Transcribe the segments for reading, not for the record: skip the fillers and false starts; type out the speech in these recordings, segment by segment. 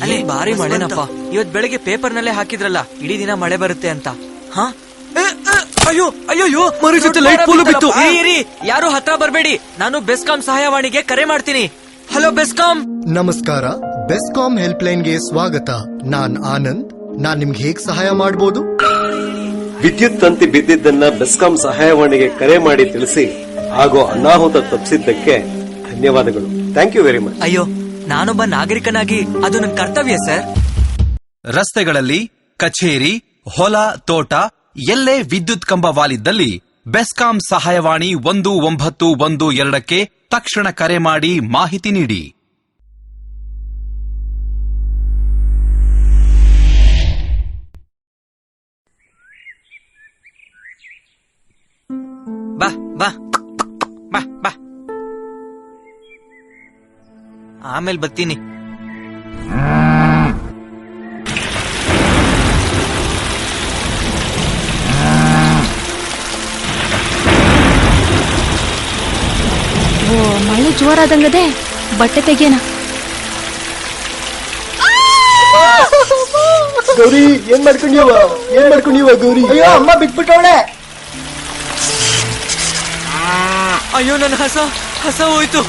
ಅಲ್ಲಿ ಭಾರಿ ಮಳೆನಪ್ಪ. ಇವತ್ ಬೆಳಗ್ಗೆ ಪೇಪರ್ ನಲ್ಲೇ ಹಾಕಿದ್ರಲ್ಲ ಇಡೀ ದಿನ ಮಳೆ ಬರುತ್ತೆ ಅಂತ. ಹಾ ಅಯ್ಯೋ ಅಯ್ಯೋ ಮರ ಜೊತೆ ಲೈಟ್ ಪೋಲು ಬಿತ್ತು. ಯಾರು ಹತ್ರ ಬರ್ಬೇಡಿ, ನಾನು ಬೆಸ್ಕಾಂ ಸಹಾಯವಾಣಿಗೆ ಕರೆ ಮಾಡ್ತೀನಿ. ಹಲೋ ಬೆಸ್ಕಾಂ. ನಮಸ್ಕಾರ, ಬೆಸ್ಕಾಂ ಹೆಲ್ಪ್ ಲೈನ್ಗೆ ಸ್ವಾಗತ. ನಾನ್ ಆನಂದ್. ನಾನ್ ನಿಮ್ಗೆ ಹೇಗ್ ಸಹಾಯ ಮಾಡಬಹುದು? ವಿದ್ಯುತ್ ತಂತಿ ಬಿದ್ದಿದ್ದನ್ನ ಬೆಸ್ಕಾಂ ಸಹಾಯವಾಣಿಗೆ ಕರೆ ಮಾಡಿ ತಿಳಿಸಿ ಹಾಗೂ ಅನಾಹುತ ತಪ್ಪಿಸಿದ್ದಕ್ಕೆ ಧನ್ಯವಾದಗಳು. Thank you very much. ಅಯ್ಯೋ, ನಾನೊಬ್ಬ ನಾಗರಿಕನಾಗಿ ಅದು ನನ್ನ ಕರ್ತವ್ಯ ಸರ್. ರಸ್ತೆಗಳಲ್ಲಿ, ಕಚೇರಿ, ಹೊಲ, ತೋಟ ಎಲ್ಲೇ ವಿದ್ಯುತ್ ಕಂಬ ವಾಲಿದ್ದಲ್ಲಿ ಬೆಸ್ಕಾಂ ಸಹಾಯವಾಣಿ 1912ಕ್ಕೆ ತಕ್ಷಣ ಕರೆ ಮಾಡಿ ಮಾಹಿತಿ ನೀಡಿ. ಬಾ ಬಾ ಬಾ ಬಾ, ಆಮೇಲೆ ಬರ್ತೀನಿ. ಮಳೆ ಜೋರಾದಂಗದೆ, ಬಟ್ಟೆ ತೆಗೆಯನ. ಗೌರಿ, ಏನ್ ಮಾಡ್ಕೊಂಡಿವ ಗೌರಿ? ಅಯ್ಯೋ, ಅಮ್ಮ ಬಿಟ್ಬಿಟ್ಟವಳೆ. ಅಯ್ಯೋ, ನನ್ನ ಹಸ ಹೋಯ್ತು.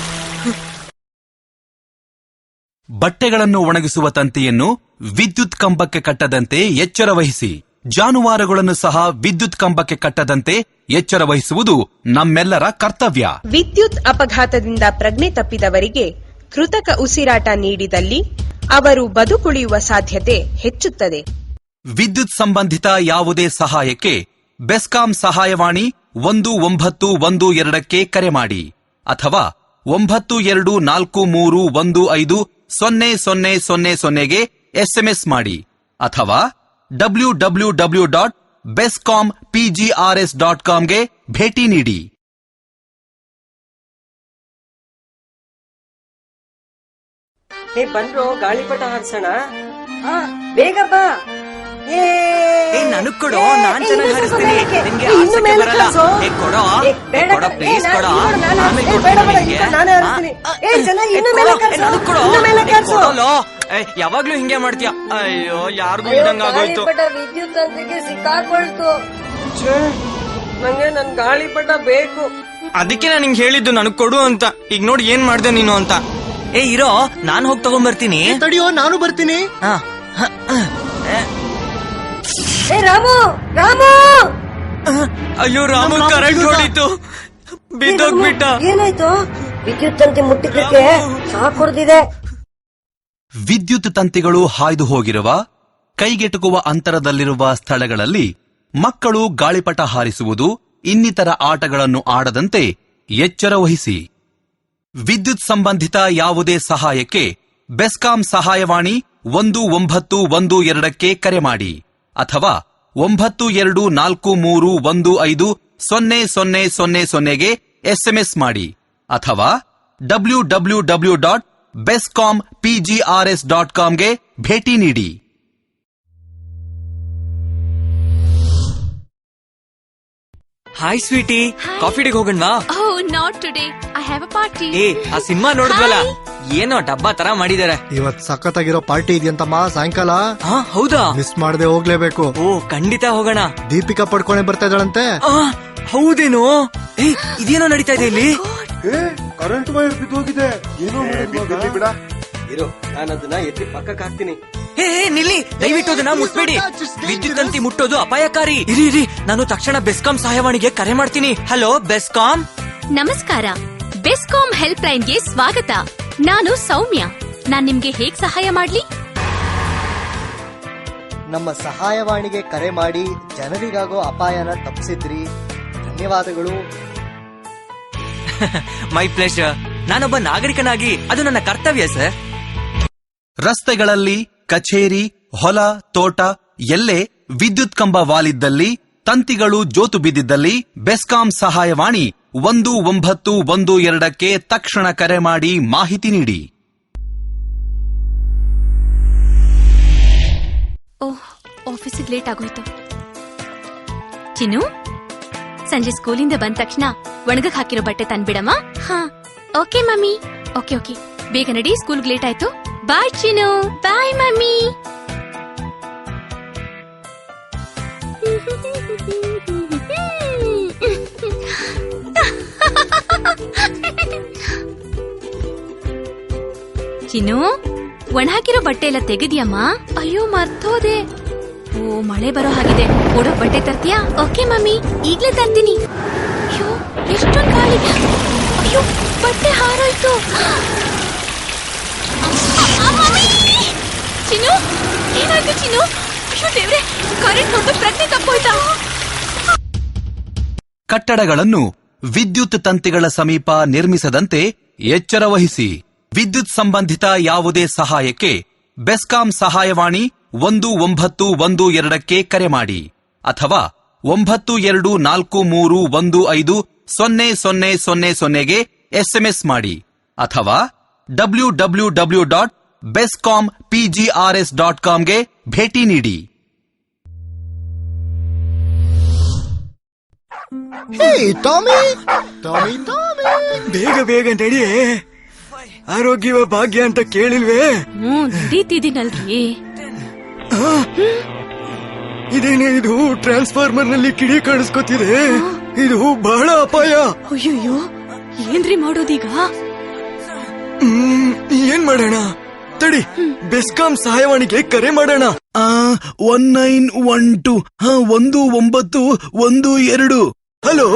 ಬಟ್ಟೆಗಳನ್ನು ಒಣಗಿಸುವ ತಂತಿಯನ್ನು ವಿದ್ಯುತ್ ಕಂಬಕ್ಕೆ ಕಟ್ಟದಂತೆ ಎಚ್ಚರ ವಹಿಸಿ. ಜಾನುವಾರುಗಳನ್ನು ಸಹ ವಿದ್ಯುತ್ ಕಂಬಕ್ಕೆ ಕಟ್ಟದಂತೆ ಎಚ್ಚರ ವಹಿಸುವುದು ನಮ್ಮೆಲ್ಲರ ಕರ್ತವ್ಯ. ವಿದ್ಯುತ್ ಅಪಘಾತದಿಂದ ಪ್ರಜ್ಞೆ ತಪ್ಪಿದವರಿಗೆ ಕೃತಕ ಉಸಿರಾಟ ನೀಡಿದಲ್ಲಿ ಅವರು ಬದುಕುಳಿಯುವ ಸಾಧ್ಯತೆ ಹೆಚ್ಚುತ್ತದೆ. ವಿದ್ಯುತ್ ಸಂಬಂಧಿತ ಯಾವುದೇ ಸಹಾಯಕ್ಕೆ ಬೆಸ್ಕಾಂ ಸಹಾಯವಾಣಿ 1912ಕ್ಕೆ ಕರೆ ಮಾಡಿ ಅಥವಾ 9243150000ಗೆ ಎಸ್ಎಂಎಸ್ ಮಾಡಿ ಅಥವಾ www.bescompgrs.comಗೆ ಭೇಟಿ ನೀಡಿ. ಬಂದ್ರು, ಗಾಳಿಪಟ ಹಾರಿಸೋಣ. ಬೇಗ ಬಾ. ನನಗ್ ಕೊಡೋ, ನಾನ್ ಚೆನ್ನಾಗಿ ಹಾರಿಸ್ತೀನಿ. ನಿಮ್ಗೆ ಹಾರ್ಸಕ್ಕೆ ಬರಲ್ಲ. ಕೊಡೋ ಪ್ಲೀಸ್, ಕೊಡೋ. ಯಾವಾಗ್ಲೂ ಹಿಂಗೆ ಮಾಡ್ತೀಯ. ಅಯ್ಯೋ, ಯಾರಿಗೂ ಇದಂಗಾಗೋಯ್ತು. ವಿದ್ಯುತ್ ತಂತಿಗೆ ಸಿಕ್ಕಾಕೊಳ್ತು. ನಂಗೆ ನನ್ ಗಾಳಿಪಟ ಬೇಕು. ಅದಕ್ಕೆ ನಾನು ಹಿಂಗ್ ಹೇಳಿದ್ದು ನನಗ್ ಕೊಡು ಅಂತ. ಈಗ ನೋಡಿ ಏನ್ ಮಾಡ್ದೆ ನೀನು ಅಂತ. ಇರೋ, ನಾನ್ ಹೋಗಿ ತಗೊಂಡ್ಬರ್ತೀನಿ. ತಡಿಯೋ, ನಾನು ಬರ್ತೀನಿ. ರಾಮು, ರಾಮು. ಅಯ್ಯೋ ರಾಮು, ಕರೆಂಟ್ ಹೊಡಿತು, ಬಿದ್ದೋಗ್ಬಿಟ್ಟ. ಏನಾಯ್ತು? ವಿದ್ಯುತ್ ತಂತಿ ಮುಟ್ಟಿದ್ದಕ್ಕೆ ಶಾಕ್ ಹೊಡೆದಿದೆ. ವಿದ್ಯುತ್ ತಂತಿಗಳು ಹಾಯ್ದು ಹೋಗಿರುವ, ಕೈಗೆಟುಕುವ ಅಂತರದಲ್ಲಿರುವ ಸ್ಥಳಗಳಲ್ಲಿ ಮಕ್ಕಳು ಗಾಳಿಪಟ ಹಾರಿಸುವುದು, ಇನ್ನಿತರ ಆಟಗಳನ್ನು ಆಡದಂತೆ ಎಚ್ಚರ ವಹಿಸಿ. ವಿದ್ಯುತ್ ಸಂಬಂಧಿತ ಯಾವುದೇ ಸಹಾಯಕ್ಕೆ ಬೆಸ್ಕಾಂ ಸಹಾಯವಾಣಿ 1912ಕ್ಕೆ ಕರೆ ಮಾಡಿ ಅಥವಾ 9243150000ಗೆ ಎಸ್ಎಂಎಸ್ ಮಾಡಿ ಅಥವಾ www.bescompgrs.comಗೆ ಭೇಟಿ ನೀಡಿ. ಹಾಯ್ ಸ್ವೀಟಿ, ಕಾಫಿ ಡೇಗೆ ಹೋಗಣ್ವಾ? Not today, I have a party. ಆ ಸಿನಿಮಾ ನೋಡಿದ್ವಲ್ಲ, ಏನೋ ಡಬ್ಬಾ ತರ ಮಾಡಿದಾರೆ. ಇವತ್ ಸಖತ್ತಾಗಿರೋ ಪಾರ್ಟಿ ಇದೆಯಂತಮ್ಮ ಸಾಯಂಕಾಲ. ಹೌದಾ? ಮಿಸ್ ಮಾಡದೆ ಹೋಗ್ಲೇಬೇಕು. ಓ, ಖಂಡಿತ ಹೋಗೋಣ. ದೀಪಿಕಾ ಪಡ್ಕೊಂಡೆ ಬರ್ತಾ ಇದ್ದಾಳಂತೆ. ಹೌದೇನೋ? ಇದೇನೋ ನಡೀತಾ ಇದೆ ಇಲ್ಲಿ. ಕರೆಂಟ್ ವೈರ್ ಬಿದ್ದೋಗಿದೆ. ಏನೋ ಬಿಡ ಇರೋ, ನಾನು ಅದನ್ನ ಎತ್ತಿ ಪಕ್ಕಕ್ಕೆ ಹಾಕ್ತೀನಿ. ನಿಲ್ಲಿ, ದಯವಿಟ್ಟು ಅದನ್ನ ಮುಟ್ಬೇಡಿ. ವಿದ್ಯುತ್ ತಂತಿ ಮುಟ್ಟೋದು ಅಪಾಯಕಾರಿ. ಇರಿ, ನಾನು ತಕ್ಷಣ ಬೆಸ್ಕಾಂ ಸಹಾಯವಾಣಿಗೆ ಕರೆ ಮಾಡ್ತೀನಿ. ಹಲೋ ಬೆಸ್ಕಾಂ. ನಮಸ್ಕಾರ, ಬೆಸ್ಕಾಂ ಹೆಲ್ಪ್ ಲೈನ್ಗೆ ಸ್ವಾಗತ. ನಾನು ಸೌಮ್ಯ. ನಾನ್ ನಿಮ್ಗೆ ಹೇಗ್ ಸಹಾಯ ಮಾಡ್ಲಿ? ನಮ್ಮ ಸಹಾಯವಾಣಿಗೆ ಕರೆ ಮಾಡಿ ಜನರಿಗಾಗೋ ಅಪಾಯನ ತಪ್ಪಿಸಿದ್ರಿ. ಧನ್ಯವಾದಗಳು. ಮೈ ಪ್ಲೇಷರ್. ನಾನೊಬ್ಬ ನಾಗರಿಕನಾಗಿ ಅದು ನನ್ನ ಕರ್ತವ್ಯ ಸರ್. ರಸ್ತೆಗಳಲ್ಲಿ, ಕಚೇರಿ, ಹೊಲ, ತೋಟ ಎಲ್ಲೇ ವಿದ್ಯುತ್ ಕಂಬ ವಾಲಿದ್ದಲ್ಲಿ, ತಂತಿಗಳು ಜೋತು ಬಿದ್ದಿದ್ದಲ್ಲಿ ಬೆಸ್ಕಾಂ ಸಹಾಯವಾಣಿ 1912ಕ್ಕೆ ತಕ್ಷಣ ಕರೆ ಮಾಡಿ ಮಾಹಿತಿ ನೀಡಿ. ಆಫೀಸಿಗೆ ಲೇಟ್ ಆಗೋಯ್ತು. ಚಿನ್ನು, ಸಂಜೆ ಸ್ಕೂಲಿಂದ ಬಂದ ತಕ್ಷಣ ಒಣಗಕ್ ಹಾಕಿರೋ ಬಟ್ಟೆ ತಂದ್ಬಿಡಮ್ಮ. ಹಾ, ಓಕೆ ಮಮ್ಮಿ. ಓಕೆ, ಬೇಗ ನಡಿ, ಸ್ಕೂಲ್ಗೆ ಲೇಟ್ ಆಯ್ತು. ಬಾಯ್ ಚಿನ್ನು. ಬಾಯ್ ಮಮ್ಮಿ. ಚಿನ್ನು, ಒಣ ಹಾಕಿರೋ ಬಟ್ಟೆ ಎಲ್ಲ ತೆಗೆದಿಯಮ್ಮ? ಅಯ್ಯೋ ಮರ್ತೋದೆ. ಓ, ಮಳೆ ಬರೋ ಹಾಗಿದೆ. ಓಡೋ ಬಟ್ಟೆ ತರ್ತೀಯಾ? ಓಕೆ ಮಮ್ಮಿ, ಈಗ್ಲೇ ತರ್ತೀನಿ. ಅಯ್ಯೋ, ಎಷ್ಟೊಂದು ಗಾಳಿ. ಅಯ್ಯೋ, ಬಟ್ಟೆ ಹಾರೋಯ್ತು. ಚಿನ್ನು, ಏನಾಯ್ತು ಚಿನ್ನು? ಅಯ್ಯೋ ದೇವ್ರೆ, ಕರೆಂಟ್ ಹೊತ್ತು ಪ್ರಜ್ಞೆ ತಪ್ಪೋಯ್ತಾ? ಕಟ್ಟಡಗಳನ್ನು ವಿದ್ಯುತ್ ತಂತಿಗಳ ಸಮೀಪ ನಿರ್ಮಿಸದಂತೆ ಎಚ್ಚರ ವಹಿಸಿ. ವಿದ್ಯುತ್ ಸಂಬಂಧಿತ ಯಾವುದೇ ಸಹಾಯಕ್ಕೆ ಬೆಸ್ಕಾಂ ಸಹಾಯವಾಣಿ 1912ಕ್ಕೆ ಕರೆ ಮಾಡಿ ಅಥವಾ 9243150000ಗೆ ಎಸ್ಎಂಎಸ್ ಮಾಡಿ ಅಥವಾ www.bescompgrs.comಗೆ ಭೇಟಿ ನೀಡಿ. ಹೇ ಟಾಮಿ, ಟಾಮಿ ಟಾಮಿ, ಬೇಗ ಬೇಗ ನಡಿ. ಆರೋಗ್ಯವ ಭಾಗ್ಯ ಅಂತ ಕೇಳಿಲ್ವೇ? ನಡೀತಿದ್ದೀನಲ್ರಿ. ಇದೇನೇ ಇದು? ಟ್ರಾನ್ಸ್ಫಾರ್ಮರ್ ನಲ್ಲಿ ಕಿಡಿ ಕಾಣಿಸ್ಕೊತಿದೆ. ಇದು ಬಹಳ ಅಪಾಯ. ಅಯ್ಯಯ್ಯೋ, ಏನ್ರಿ ಮಾಡೋದೀಗ? ಏನ್ ಮಾಡೋಣ? ತಡಿ, ಬೆಸ್ಕಾಂ ಸಹಾಯವಾಣಿಗೆ ಕರೆ ಮಾಡೋಣ. 1912 ಹಲೋ,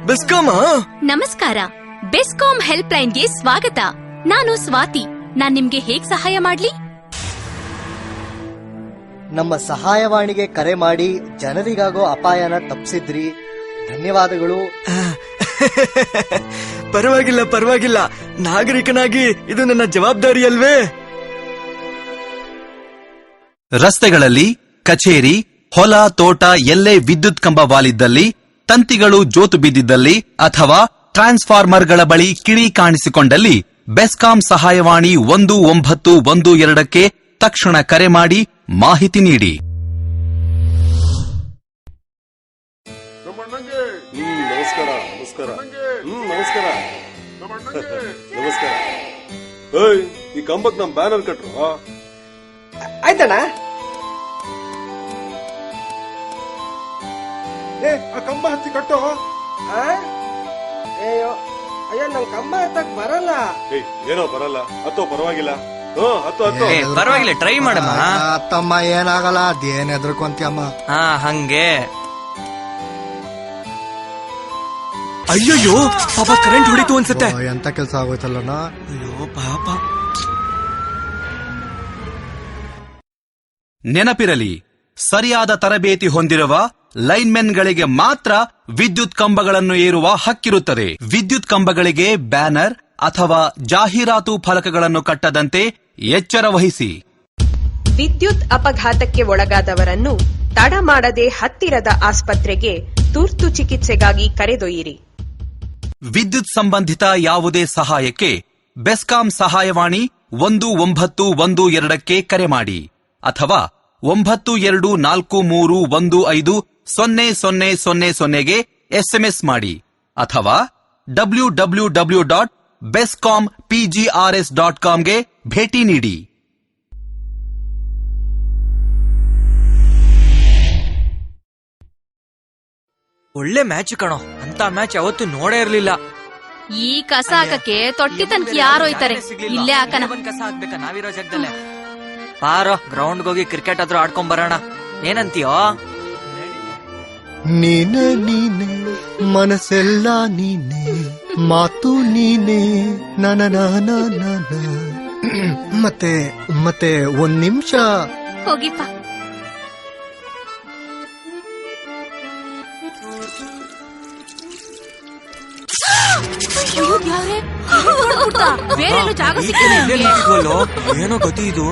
ಬೆಸ್ಕಾಮ? ನಮಸ್ಕಾರ, ಬೆಸ್ಕಾಂ ಹೆಲ್ಪ್ ಲೈನ್ಗೆ ಸ್ವಾಗತ. ನಾನು ಸ್ವಾತಿ. ನಾನ್ ನಿಮ್ಗೆ ಹೇಗ್ ಸಹಾಯ ಮಾಡ್ಲಿ? ನಮ್ಮ ಸಹಾಯವಾಣಿಗೆ ಕರೆ ಮಾಡಿ ಜನರಿಗಾಗೋ ಅಪಾಯನ ತಪ್ಪಿಸಿದ್ರಿ. ಧನ್ಯವಾದಗಳು. ಪರವಾಗಿಲ್ಲ ಪರವಾಗಿಲ್ಲ, ನಾಗರಿಕನಾಗಿ ಇದು ನನ್ನ ಜವಾಬ್ದಾರಿ ಅಲ್ವೇ? ರಸ್ತೆಗಳಲ್ಲಿ, ಕಚೇರಿ, ಹೊಲ, ತೋಟ ಎಲ್ಲೇ ವಿದ್ಯುತ್ ಕಂಬ ವಾಲಿದ್ದಲ್ಲಿ, ತಂತಿಗಳು ಜೋತು ಬಿದ್ದಿದ್ದಲ್ಲಿ ಅಥವಾ ಟ್ರಾನ್ಸ್ಫಾರ್ಮರ್ಗಳ ಬಳಿ ಕಿಡಿ ಕಾಣಿಸಿಕೊಂಡಲ್ಲಿ ಬೆಸ್ಕಾಂ ಸಹಾಯವಾಣಿ 1912ಕ್ಕೆ ತಕ್ಷಣ ಕರೆ ಮಾಡಿ ಮಾಹಿತಿ ನೀಡಿ. ನಮಸ್ಕಾರ ನಮಸ್ಕಾರ ನಮಸ್ಕಾರ ನಮಸ್ಕಾರ. ಏಯ್, ಈ ಕಂಬಕ್ ನಮ್ ಬ್ಯಾನರ್ ಕಟ್ರು. ಆಯ್ತಣ್ಣ. ಆ ಕಂಬ ಹತ್ತಿ ಕಟ್ಟೋ. ಅಯ್ಯೋ ಅಯ್ಯೋ, ನಮ್ ಕಂಬ ಹತ್ತಕ್ ಬರಲ್ಲ. ಏಯ್, ಏನೋ ಬರಲ್ಲ. ಹತ್ತೋ, ಪರವಾಗಿಲ್ಲ. ಹತ್ತು. ಪರವಾಗಿಲ್ಲ, ಟ್ರೈ ಮಾಡಮ್ಮ. ತಮ್ಮ ಏನಾಗಲ್ಲ, ಅದೇನ್ ಹೆದರ್ಕೊಂತೀಯಮ್ಮ. ಹಂಗೆ. ಅಯ್ಯಯ್ಯೋ, ಪಾಪ ಕರೆಂಟ್ ಹೊಡಿತು ಅನ್ಸುತ್ತೆ. ಎಂತ ಕೆಲ್ಸ ಆಗೋಯ್ತಲ್ಲಣ್ಣ. ಅಯ್ಯೋ ಪಾಪ. ನೆನಪಿರಲಿ, ಸರಿಯಾದ ತರಬೇತಿ ಹೊಂದಿರುವ ಲೈನ್ಮೆನ್ಗಳಿಗೆ ಮಾತ್ರ ವಿದ್ಯುತ್ ಕಂಬಗಳನ್ನು ಏರುವ ಹಕ್ಕಿರುತ್ತದೆ. ವಿದ್ಯುತ್ ಕಂಬಗಳಿಗೆ ಬ್ಯಾನರ್ ಅಥವಾ ಜಾಹೀರಾತು ಫಲಕಗಳನ್ನು ಕಟ್ಟದಂತೆ ಎಚ್ಚರ ವಹಿಸಿ. ವಿದ್ಯುತ್ ಅಪಘಾತಕ್ಕೆ ಒಳಗಾದವರನ್ನು ತಡ ಮಾಡದೆ ಹತ್ತಿರದ ಆಸ್ಪತ್ರೆಗೆ ತುರ್ತು ಚಿಕಿತ್ಸೆಗಾಗಿ ಕರೆದೊಯ್ಯಿರಿ. ವಿದ್ಯುತ್ ಸಂಬಂಧಿತ ಯಾವುದೇ ಸಹಾಯಕ್ಕೆ ಬೆಸ್ಕಾಂ ಸಹಾಯವಾಣಿ 1912ಕ್ಕೆ ಕರೆ ಮಾಡಿ ಅಥವಾ 9243150000ಗೆ ಎಸ್ಎಂಎಸ್ ಮಾಡಿ ಅಥವಾ www.bescompgrs.comಗೆ ಭೇಟಿ ನೀಡಿ. ಒಳ್ಳೆ ಮ್ಯಾಚ್ ಕಣೋ. ಅಂತ ಮ್ಯಾಚ್ ಯಾವತ್ತೂ ನೋಡೇ ಇರ್ಲಿಲ್ಲ. ಈ ಕಸ ಹಾಕಕ್ಕೆ ತೊಟ್ಟಿ ತನಕ ಯಾರು ಹೋಯ್ತಾರೆ? ಇಲ್ಲೇ ಹಾಕನ. ಕಸ ಹಾಕ್ಬೇಕಾ ನಾವಿರೋ ಜಾಗದಲ್ಲೇ? ಪಾರೋ, ಗ್ರೌಂಡ್ ಹೋಗಿ ಕ್ರಿಕೆಟ್ ಆದ್ರೂ ಆಡ್ಕೊಂಡ್ ಬರೋಣ. ಏನಂತೀಯೋ? ನೀನೆ ನೀನೆ ಮನಸ್ಸೆಲ್ಲ ನೀನೆ, ಮಾತು ನೀನೆ ನನ ಮತ್ತೆ ಮತ್ತೆ ಒಂದ್ ನಿಮಿಷ ಹೋಗಿಪ್ಪ. ಬೇರೆ ಜಾಗ ಸಿಕ್ಕಿದೆ. ಏನೋ ಗತಿ ಇದು.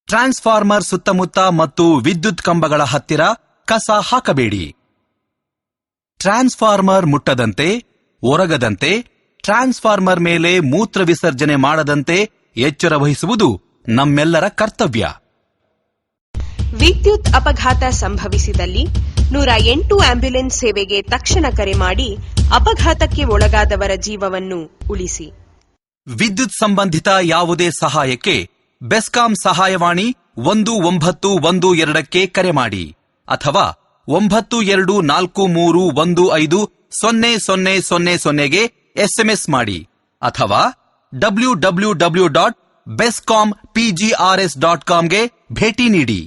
ಟ್ರಾನ್ಸ್ಫಾರ್ಮರ್ ಸುತ್ತಮುತ್ತ ಮತ್ತು ವಿದ್ಯುತ್ ಕಂಬಗಳ ಹತ್ತಿರ ಕಸ ಹಾಕಬೇಡಿ. ಟ್ರಾನ್ಸ್ಫಾರ್ಮರ್ ಮುಟ್ಟದಂತೆ, ಒರಗದಂತೆ, ಟ್ರಾನ್ಸ್ಫಾರ್ಮರ್ ಮೇಲೆ ಮೂತ್ರ ವಿಸರ್ಜನೆ ಮಾಡದಂತೆ ಎಚ್ಚರ ವಹಿಸುವುದು ನಮ್ಮೆಲ್ಲರ ಕರ್ತವ್ಯ. ವಿದ್ಯುತ್ ಅಪಘಾತ ಸಂಭವಿಸಿದಲ್ಲಿ 108 ಆಂಬ್ಯುಲೆನ್ಸ್ ಸೇವೆಗೆ ತಕ್ಷಣ ಕರೆ ಮಾಡಿ ಅಪಘಾತಕ್ಕೆ ಒಳಗಾದವರ ಜೀವವನ್ನು ಉಳಿಸಿ. ವಿದ್ಯುತ್ ಸಂಬಂಧಿತ ಯಾವುದೇ ಸಹಾಯಕ್ಕೆ ಬೆಸ್ಕಾಂ ಸಹಾಯವಾಣಿ 1912ಕ್ಕೆ ಕರೆ ಮಾಡಿ ಅಥವಾ 9243150000ಗೆ SMS ಮಾಡಿ ಅಥವಾ www.bescompgrs.comಗೆ ಭೇಟಿ ನೀಡಿ.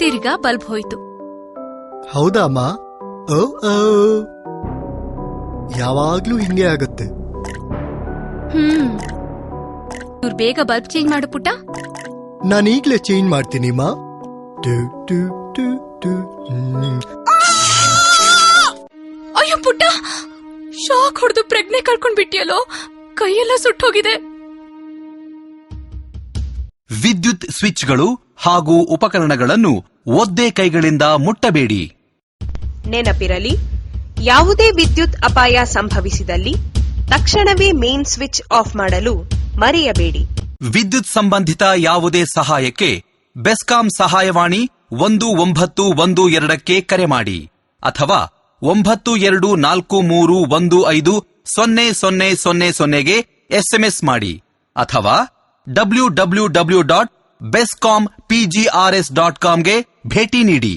ತಿರ್ಗಾ ಬಲ್ಬ್ ಹೋಯ್ತು. ಹೌದಾ ಅಮ್ಮ? ಓ ಓ, ಯಾವಾಗ್ಲೂ ಹಿಂಗೆ ಆಗತ್ತೆ. ಇವ್ರು ಬೇಗ ಬಲ್ಬ್ ಚೇಂಜ್ ಮಾಡು ಪುಟ್ಟ. ನಾನೀಗ್ಲೇ ಚೇಂಜ್ ಮಾಡ್ತೀನಿ ಅಮ್ಮ. Do, do, do, do. ಅಯ್ಯೋ ಪುಟ್ಟ, ಶಾಕ್ ಹೊಡೆದು ಪ್ರಜ್ಞೆ ಕಳ್ಕೊಂಡ್ಬಿಟ್ಟಿಯಲ್ಲೋ, ಕೈಯೆಲ್ಲ ಸುಟ್ಟೋಗಿದೆ. ವಿದ್ಯುತ್ ಸ್ವಿಚ್ಗಳು ಹಾಗೂ ಉಪಕರಣಗಳನ್ನು ಒದ್ದೆ ಕೈಗಳಿಂದ ಮುಟ್ಟಬೇಡಿ. ನೆನಪಿರಲಿ, ಯಾವುದೇ ವಿದ್ಯುತ್ ಅಪಾಯ ಸಂಭವಿಸಿದಲ್ಲಿ ತಕ್ಷಣವೇ ಮೇನ್ ಸ್ವಿಚ್ ಆಫ್ ಮಾಡಲು ಮರೆಯಬೇಡಿ. ವಿದ್ಯುತ್ ಸಂಬಂಧಿತ ಯಾವುದೇ ಸಹಾಯಕ್ಕೆ ಬೆಸ್ಕಾಂ ಸಹಾಯವಾಣಿ 1912ಕ್ಕೆ ಕರೆ ಮಾಡಿ ಅಥವಾ 9243150000ಗೆ SMS ಮಾಡಿ ಅಥವಾ www.bescompgrs.comಗೆ ಭೇಟಿ ನೀಡಿ.